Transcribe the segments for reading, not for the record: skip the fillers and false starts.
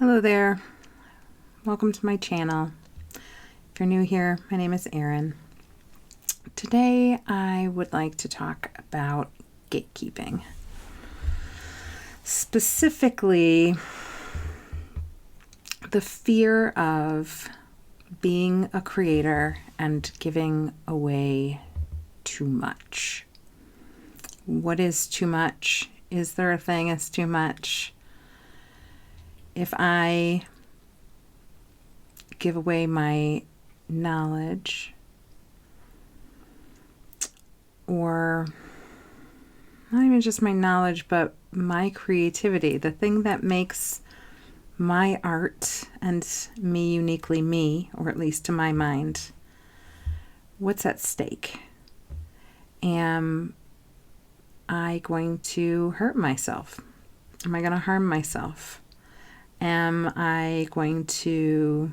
Hello there. Welcome to my channel. If you're new here, my name is Erin. Today I would like to talk about gatekeeping. Specifically, the fear of being a creator and giving away too much. What is too much? Is there a thing as too much? If I give away my knowledge, or not even just my knowledge, but my creativity, the thing that makes my art and me uniquely me, or at least to my mind, what's at stake? Am I going to hurt myself? Am I going to harm myself? Am I going to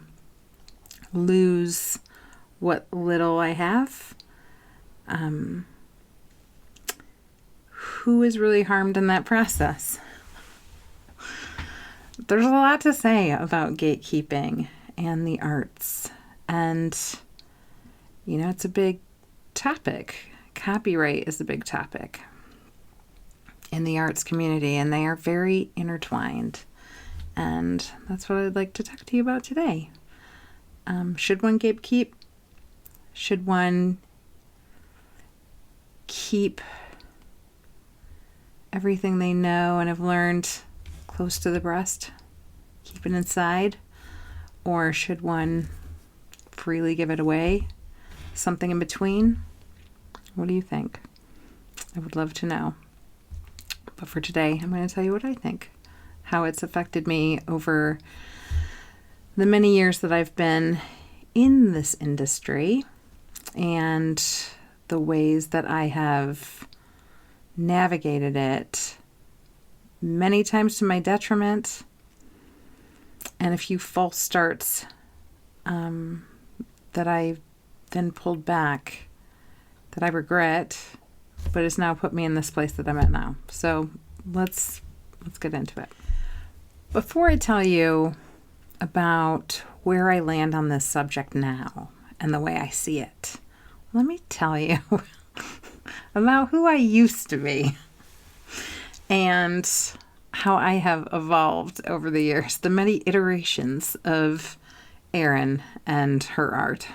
lose what little I have? Who is really harmed in that process? There's a lot to say about gatekeeping and the arts. And, it's a big topic. Copyright is a big topic in the arts community, and they are very intertwined. And that's what I'd like to talk to you about today. Should one gatekeep? Should one keep everything they know and have learned close to the breast? Keep it inside? Or should one freely give it away? Something in between? What do you think? I would love to know. But for today, I'm going to tell you what I think. How it's affected me over the many years that I've been in this industry, and the ways that I have navigated it, many times to my detriment, and a few false starts that I then pulled back that I regret, but has now put me in this place that I'm at now. So let's get into it. Before I tell you about where I land on this subject now and the way I see it, let me tell you about who I used to be and how I have evolved over the years, the many iterations of Erin and her art.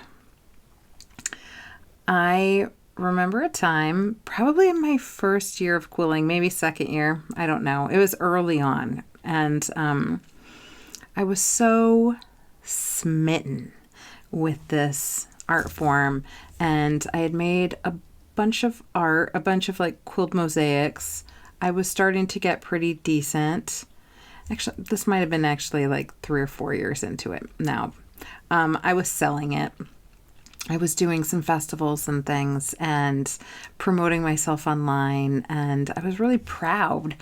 I remember a time, probably in my first year of quilling, maybe second year, I don't know. It was early on. And I was so smitten with this art form. And I had made a bunch of art, a bunch of quilled mosaics. I was starting to get pretty decent. Actually, this might have been 3 or 4 years into it now. I was selling it. I was doing some festivals and things and promoting myself online. And I was really proud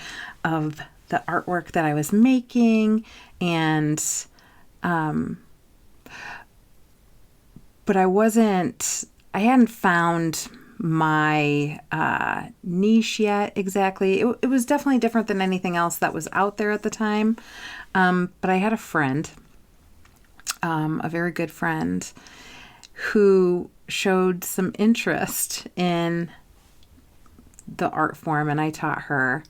of the artwork that I was making, and but I hadn't found my niche yet exactly. It was definitely different than anything else that was out there at the time, but I had a friend, a very good friend, who showed some interest in the art form, and I taught her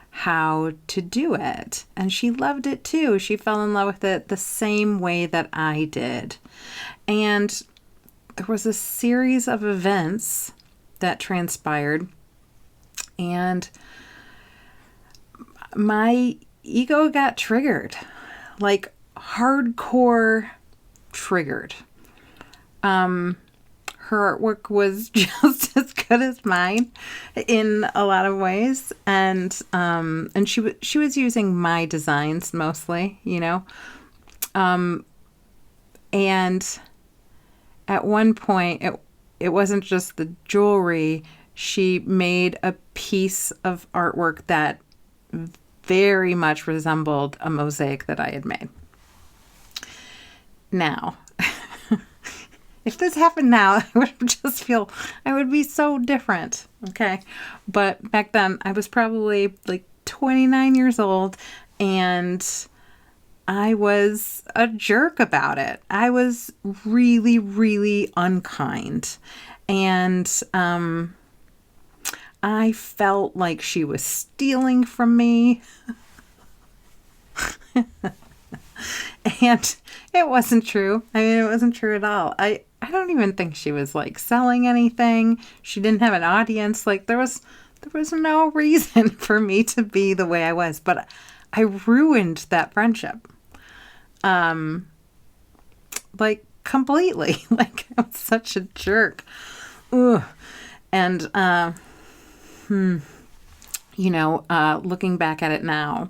how to do it. And she loved it too. She fell in love with it the same way that I did. And there was a series of events that transpired, and my ego got triggered, hardcore triggered. Her artwork was just as good as mine in a lot of ways, and she was using my designs mostly, and at one point it wasn't just the jewelry. She made a piece of artwork that very much resembled a mosaic that I had made. Now, if this happened now, I would be so different. Okay. But back then I was probably 29 years old, and I was a jerk about it. I was really, really unkind. And I felt like she was stealing from me. And it wasn't true. I mean, it wasn't true at all. I don't even think she was like selling anything. She didn't have an audience. Like there was no reason for me to be the way I was, but I ruined that friendship. Like completely. Like I was such a jerk. Ugh. And looking back at it now,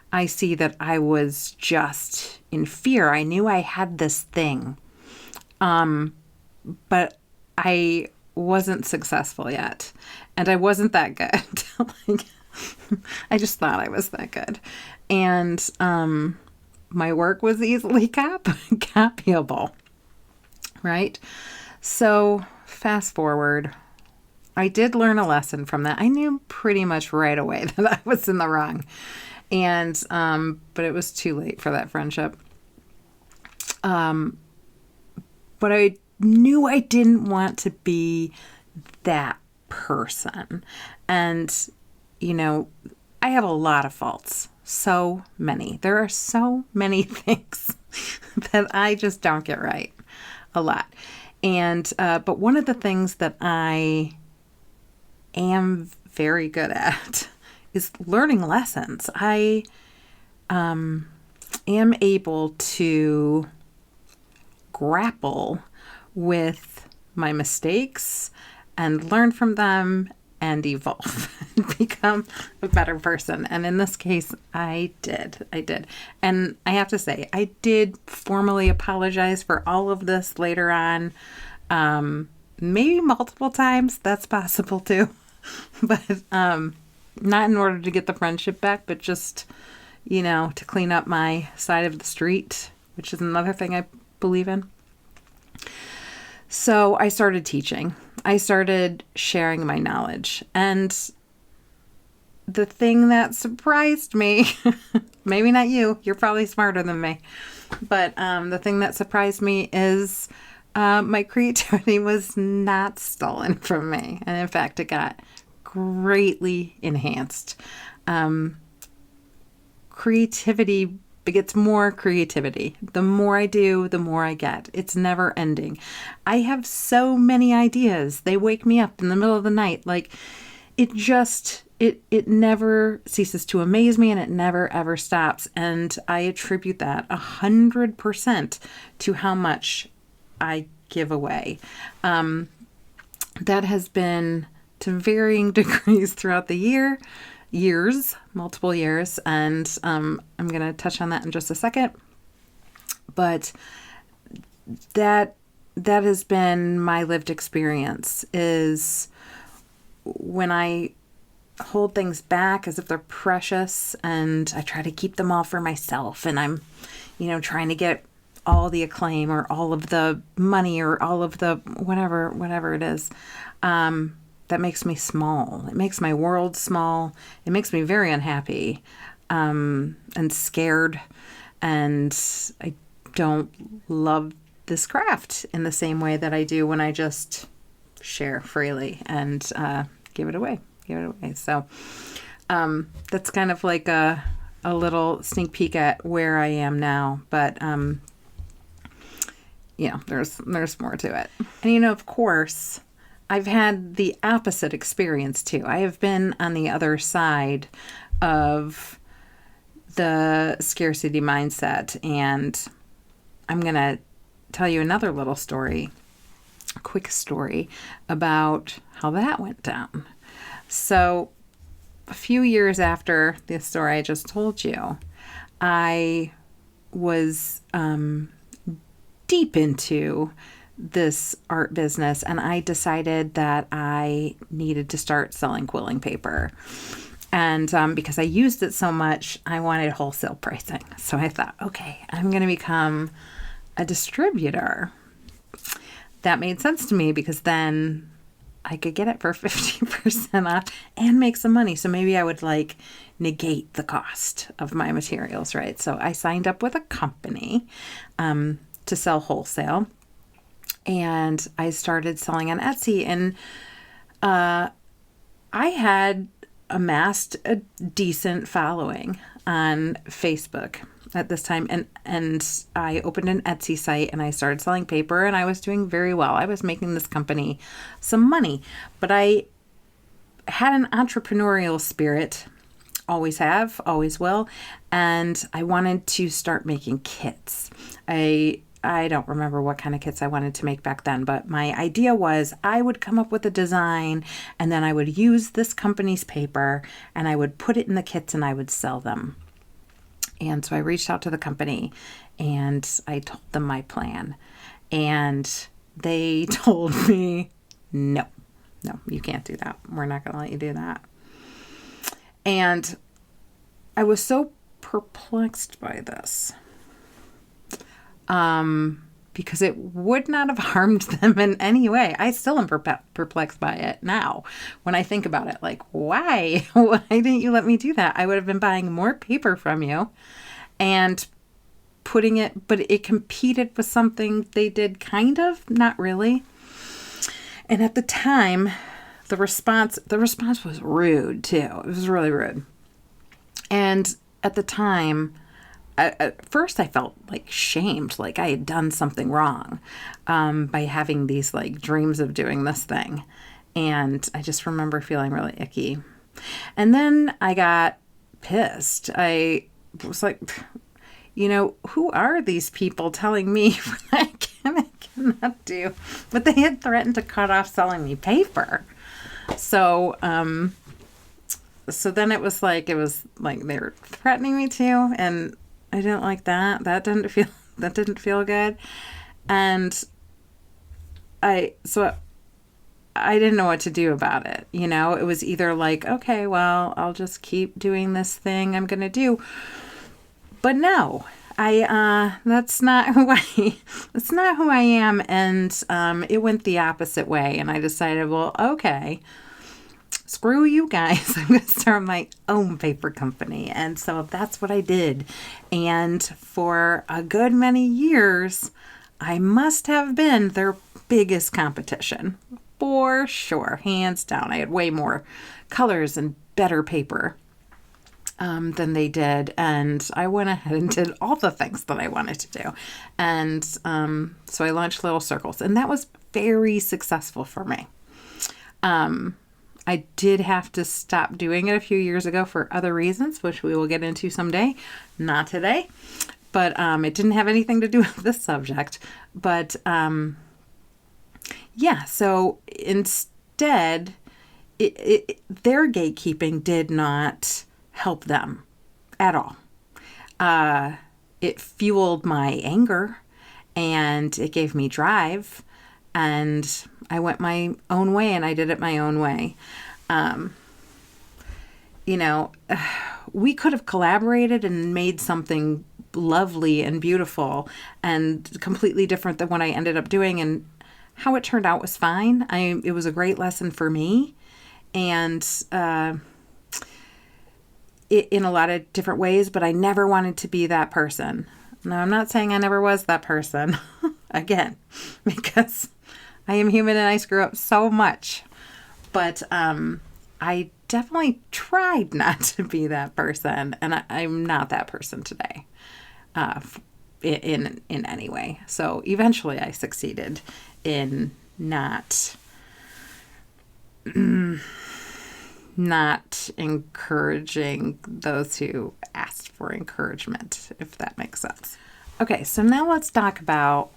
I see that I was just in fear. I knew I had this thing, but I wasn't successful yet, and I wasn't that good. Like, I just thought I was that good, and my work was easily copyable, right? So fast forward. I did learn a lesson from that. I knew pretty much right away that I was in the wrong. And, but it was too late for that friendship. But I knew I didn't want to be that person. And, I have a lot of faults. So many. There are so many things that I just don't get right. A lot. And, but one of the things that I am very good at is learning lessons. I am able to grapple with my mistakes and learn from them and evolve and become a better person. And in this case, I did. And I have to say, I did formally apologize for all of this later on. Maybe multiple times. That's possible too. But not in order to get the friendship back, but just, to clean up my side of the street, which is another thing I believe in. So I started teaching. I started sharing my knowledge. And the thing that surprised me, maybe not you, you're probably smarter than me, but the thing that surprised me is my creativity was not stolen from me. And in fact, it got greatly enhanced. Creativity begets more creativity. The more I do, the more I get. It's never ending. I have so many ideas. They wake me up in the middle of the night. Like it never ceases to amaze me, and it never ever stops. And I attribute that 100% to how much I give away. That has been to varying degrees throughout the multiple years. And I'm going to touch on that in just a second. But that has been my lived experience, is when I hold things back as if they're precious and I try to keep them all for myself, and I'm, trying to get all the acclaim or all of the money or all of the whatever it is, that makes me small. It makes my world small. It makes me very unhappy, and scared. And I don't love this craft in the same way that I do when I just share freely and give it away. So that's kind of like a little sneak peek at where I am now. But there's more to it. And of course, I've had the opposite experience too. I have been on the other side of the scarcity mindset, and I'm going to tell you another little story, a quick story about how that went down. So a few years after the story I just told you, I was deep into this art business, and I decided that I needed to start selling quilling paper. And because I used it so much, I wanted wholesale pricing. So I thought, okay, I'm going to become a distributor. That made sense to me because then I could get it for 50% off and make some money. So maybe I would like negate the cost of my materials, right? So I signed up with a company to sell wholesale, and I started selling on Etsy, and I had amassed a decent following on Facebook at this time, and I opened an Etsy site and I started selling paper, and I was doing very well. I was making this company some money, but I had an entrepreneurial spirit, always have, always will, and I wanted to start making kits. I don't remember what kind of kits I wanted to make back then, but my idea was I would come up with a design, and then I would use this company's paper and I would put it in the kits and I would sell them. And so I reached out to the company and I told them my plan, and they told me, no, you can't do that. We're not going to let you do that. And I was so perplexed by this. Because it would not have harmed them in any way. I still am perplexed by it now when I think about it. Like, why? Why didn't you let me do that? I would have been buying more paper from you and putting it, but it competed with something they did kind of, not really. And at the time, the response was rude too. It was really rude. And at the time, at first I felt like shamed, like I had done something wrong by having these like dreams of doing this thing. And I just remember feeling really icky. And then I got pissed. I was like, who are these people telling me what I can and cannot do? But they had threatened to cut off selling me paper. So then it was like they were threatening me too, and I didn't like that. That didn't feel good. And I didn't know what to do about it. It was either like, okay, well, I'll just keep doing this thing I'm going to do. But no, that's not who I am. And it went the opposite way. And I decided, well, okay, screw you guys. I'm going to start my own paper company. And so that's what I did. And for a good many years, I must have been their biggest competition. For sure. Hands down. I had way more colors and better paper than they did. And I went ahead and did all the things that I wanted to do. And so I launched Little Circles. And that was very successful for me. I did have to stop doing it a few years ago for other reasons, which we will get into someday. Not today. But it didn't have anything to do with this subject. But yeah, so instead, their gatekeeping did not help them at all. It fueled my anger, and it gave me drive, and I went my own way, and I did it my own way. We could have collaborated and made something lovely and beautiful and completely different than what I ended up doing, and how it turned out was fine. It was a great lesson for me, and in a lot of different ways, but I never wanted to be that person. Now, I'm not saying I never was that person, again, because I am human and I screw up so much. But I definitely tried not to be that person, and I'm not that person today in any way. So eventually I succeeded in not encouraging those who asked for encouragement, if that makes sense. Okay, so now let's talk about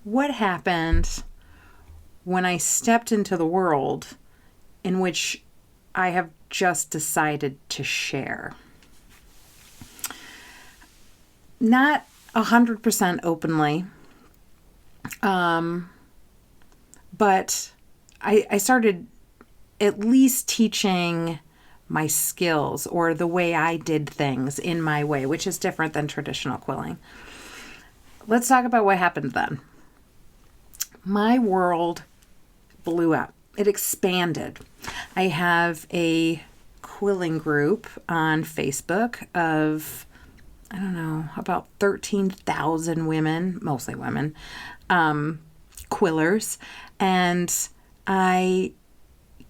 what happened when I stepped into the world in which I have just decided to share. Not 100% openly, but I started at least teaching my skills or the way I did things in my way, which is different than traditional quilling. Let's talk about what happened then. My world blew up. it expanded. I have a quilling group on Facebook of, I don't know, about 13,000 women, mostly women, quillers. And I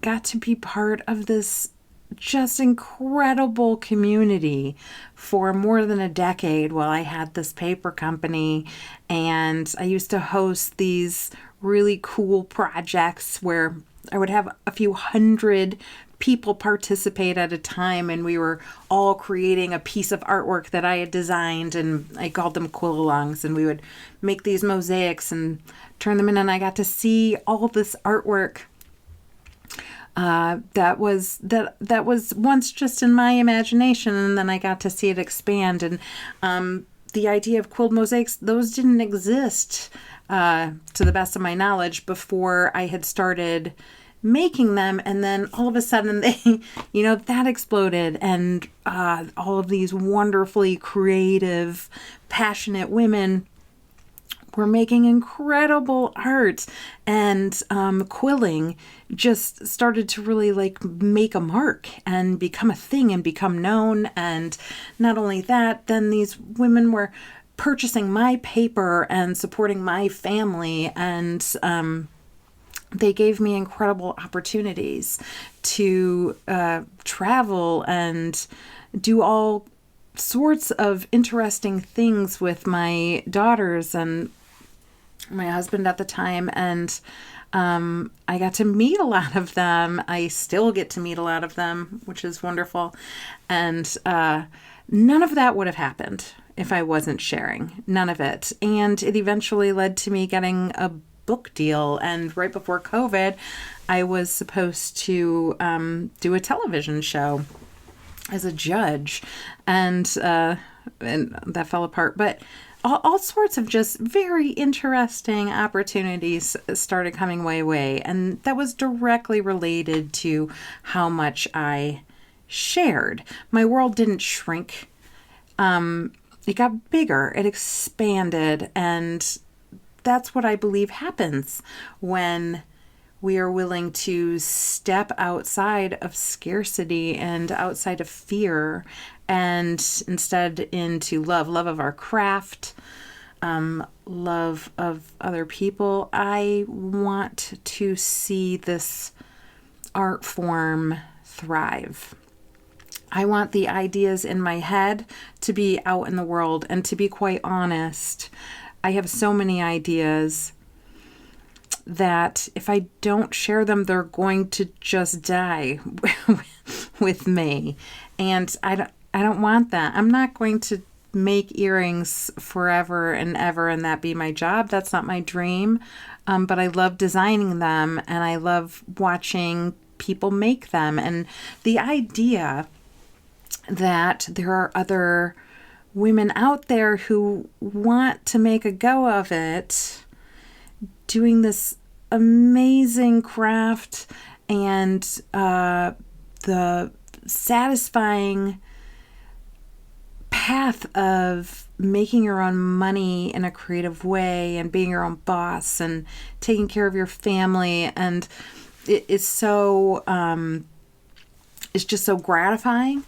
got to be part of this just incredible community for more than a decade while I had this paper company. And I used to host these really cool projects where I would have a few hundred people participate at a time, and we were all creating a piece of artwork that I had designed, and I called them quill-alongs, and we would make these mosaics and turn them in, and I got to see all this artwork that was once just in my imagination, and then I got to see it expand. And the idea of quilled mosaics, those didn't exist to the best of my knowledge before I had started making them. And then all of a sudden they, that exploded, and all of these wonderfully creative, passionate women were making incredible art, and quilling just started to really make a mark and become a thing and become known. And not only that, then these women were purchasing my paper and supporting my family, and they gave me incredible opportunities to travel and do all sorts of interesting things with my daughters and my husband at the time. And I got to meet a lot of them. I still get to meet a lot of them, which is wonderful. And none of that would have happened if I wasn't sharing. None of it. And it eventually led to me getting a book deal. And right before COVID, I was supposed to do a television show as a judge, and that fell apart. But all sorts of just very interesting opportunities started coming my way, and that was directly related to how much I shared. My world didn't shrink. It got bigger, it expanded, and that's what I believe happens when we are willing to step outside of scarcity and outside of fear, and instead into love of our craft, love of other people. I want to see this art form thrive. I want the ideas in my head to be out in the world, and to be quite honest, I have so many ideas that if I don't share them, they're going to just die with me. And I don't want that. I'm not going to make earrings forever and ever and that be my job. That's not my dream. But I love designing them, and I love watching people make them. And the idea that there are other women out there who want to make a go of it, doing this amazing craft, and the satisfying path of making your own money in a creative way and being your own boss and taking care of your family. And it is so, it's just so gratifying.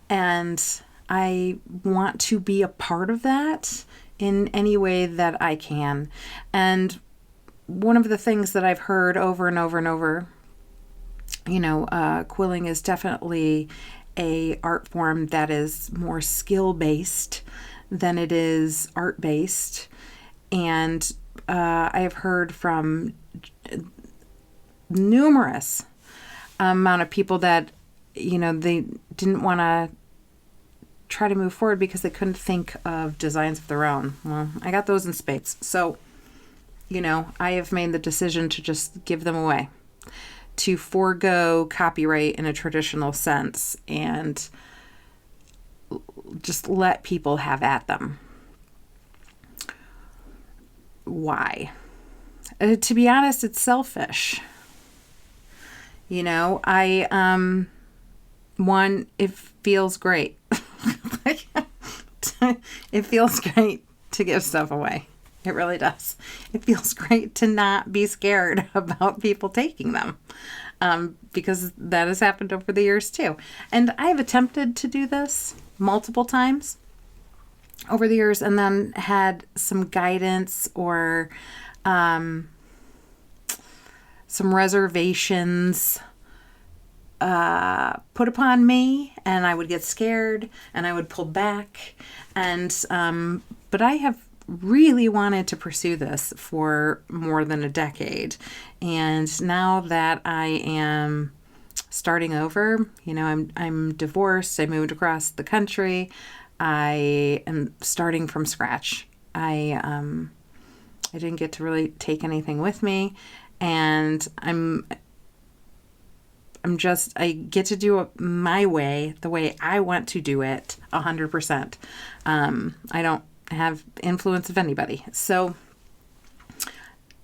And I want to be a part of that in any way that I can. And one of the things that I've heard over and over and over, quilling is definitely a art form that is more skill-based than it is art-based. And I have heard from numerous amount of people that, they didn't want to try to move forward because they couldn't think of designs of their own. Well, I got those in spades. So, I have made the decision to just give them away, to forego copyright in a traditional sense, and just let people have at them. Why? To be honest, it's selfish. It feels great. It feels great to give stuff away. It really does. It feels great to not be scared about people taking them, because that has happened over the years too. And I've attempted to do this multiple times over the years, and then had some guidance or some reservations put upon me, and I would get scared and I would pull back. And but I have really wanted to pursue this for more than a decade. And now that I am starting over, I'm divorced. I moved across the country. I am starting from scratch. I didn't get to really take anything with me, and I get to do it my way, the way I want to do it 100%. I don't have influence of anybody. So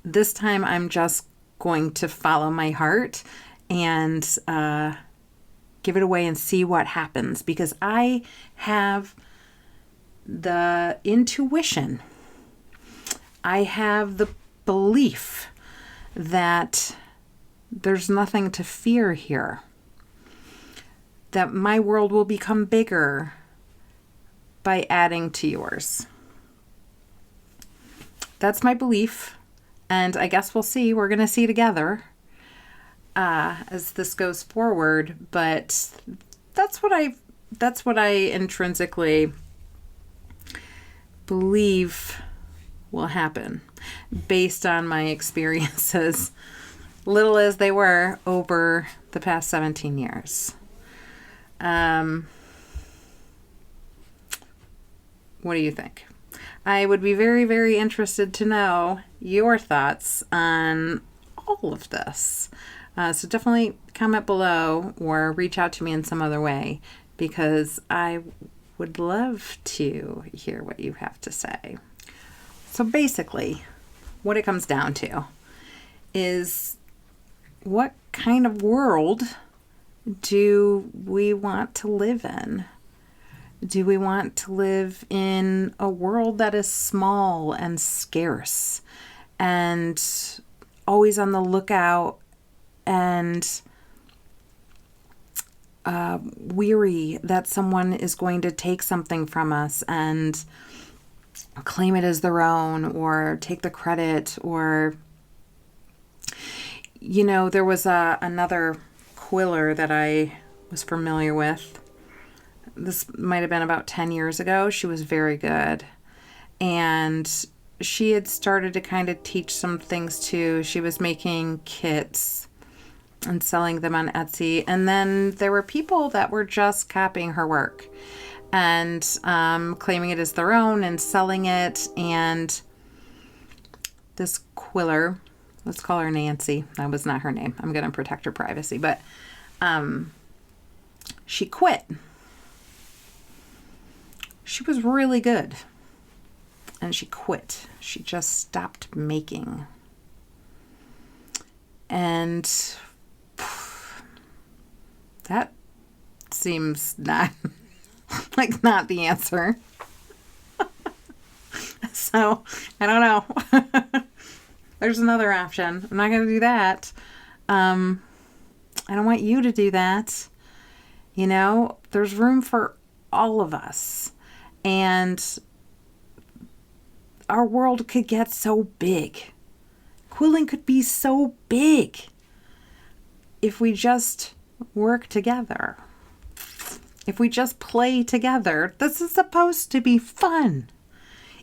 this time I'm just going to follow my heart and give it away and see what happens, because I have the intuition, I have the belief that there's nothing to fear here, that my world will become bigger by adding to yours. That's my belief, and I guess we'll see. We're going to see together as this goes forward, but that's what I intrinsically believe will happen based on my experiences, little as they were, over the past 17 years. What do you think? I would be very, very interested to know your thoughts on all of this. So definitely comment below or reach out to me in some other way, because I would love to hear what you have to say. So basically, what it comes down to is, what kind of world do we want to live in? Do we want to live in a world that is small and scarce and always on the lookout and weary that someone is going to take something from us and claim it as their own, or take the credit, or, there was another quiller that I was familiar with. This might have been about 10 years ago. She was very good. And she had started to kind of teach some things too. She was making kits and selling them on Etsy. And then there were people that were just copying her work and claiming it as their own and selling it. And this quiller, let's call her Nancy. That was not her name. I'm going to protect her privacy. But she quit. She was really good, and she quit. She just stopped making. And that seems not not the answer. So, I don't know. There's another option. I'm not going to do that. I don't want you to do that. There's room for all of us. And our world could get so big. Quilling could be so big if we just work together. If we just play together. This is supposed to be fun.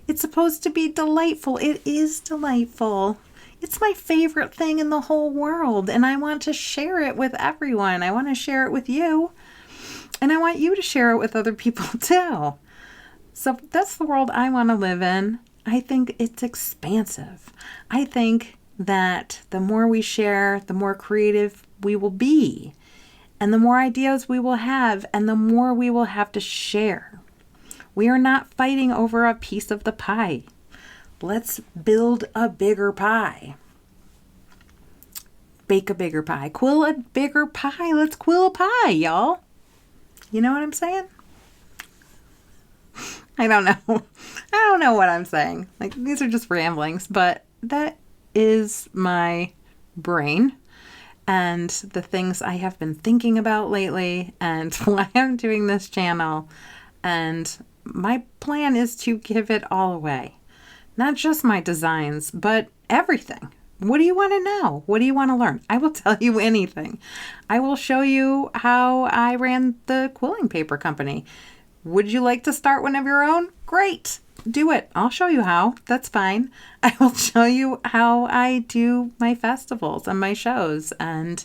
It's supposed to be delightful. It is delightful. It's my favorite thing in the whole world, and I want to share it with everyone. I want to share it with you, and I want you to share it with other people too. So that's the world I want to live in. I think it's expansive. I think that the more we share, the more creative we will be, and the more ideas we will have, and the more we will have to share. We are not fighting over a piece of the pie. Let's build a bigger pie. Bake a bigger pie. Quill a bigger pie. Let's quill a pie, y'all. You know what I'm saying? I don't know. I don't know what I'm saying. Like, these are just ramblings, but that is my brain and the things I have been thinking about lately and why I'm doing this channel. And my plan is to give it all away. Not just my designs, but everything. What do you want to know? What do you want to learn? I will tell you anything. I will show you how I ran the quilling paper company. Would you like to start one of your own? Great. Do it. I'll show you how. That's fine. I will show you how I do my festivals and my shows and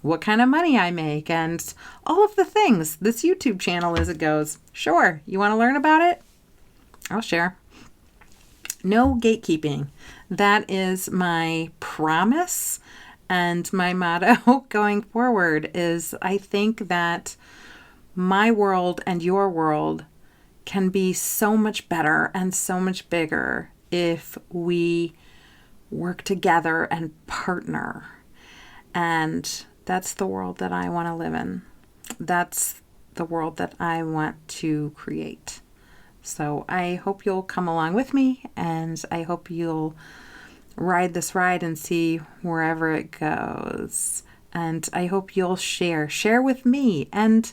what kind of money I make and all of the things. This YouTube channel as it goes. Sure. You want to learn about it? I'll share. No gatekeeping. That is my promise and my motto going forward is I think that my world and your world can be so much better and so much bigger if we work together and partner. And that's the world that I want to live in. That's the world that I want to create. So I hope you'll come along with me, and I hope you'll ride this ride and see wherever it goes. And I hope you'll share with me, and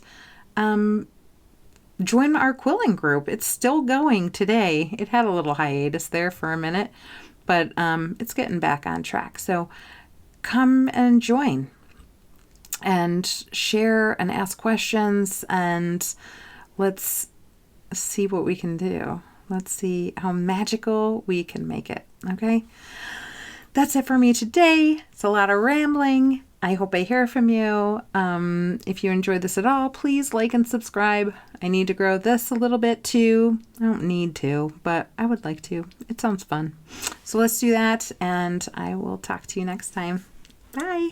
join our quilling group. It's still going today. It had a little hiatus there for a minute, but it's getting back on track. So come and join and share and ask questions, and let's see what we can do. Let's see how magical we can make it. Okay? That's it for me today. It's a lot of rambling. I hope I hear from you. If you enjoyed this at all, please like and subscribe. I need to grow this a little bit too. I don't need to, but I would like to. It sounds fun. So let's do that, and I will talk to you next time. Bye.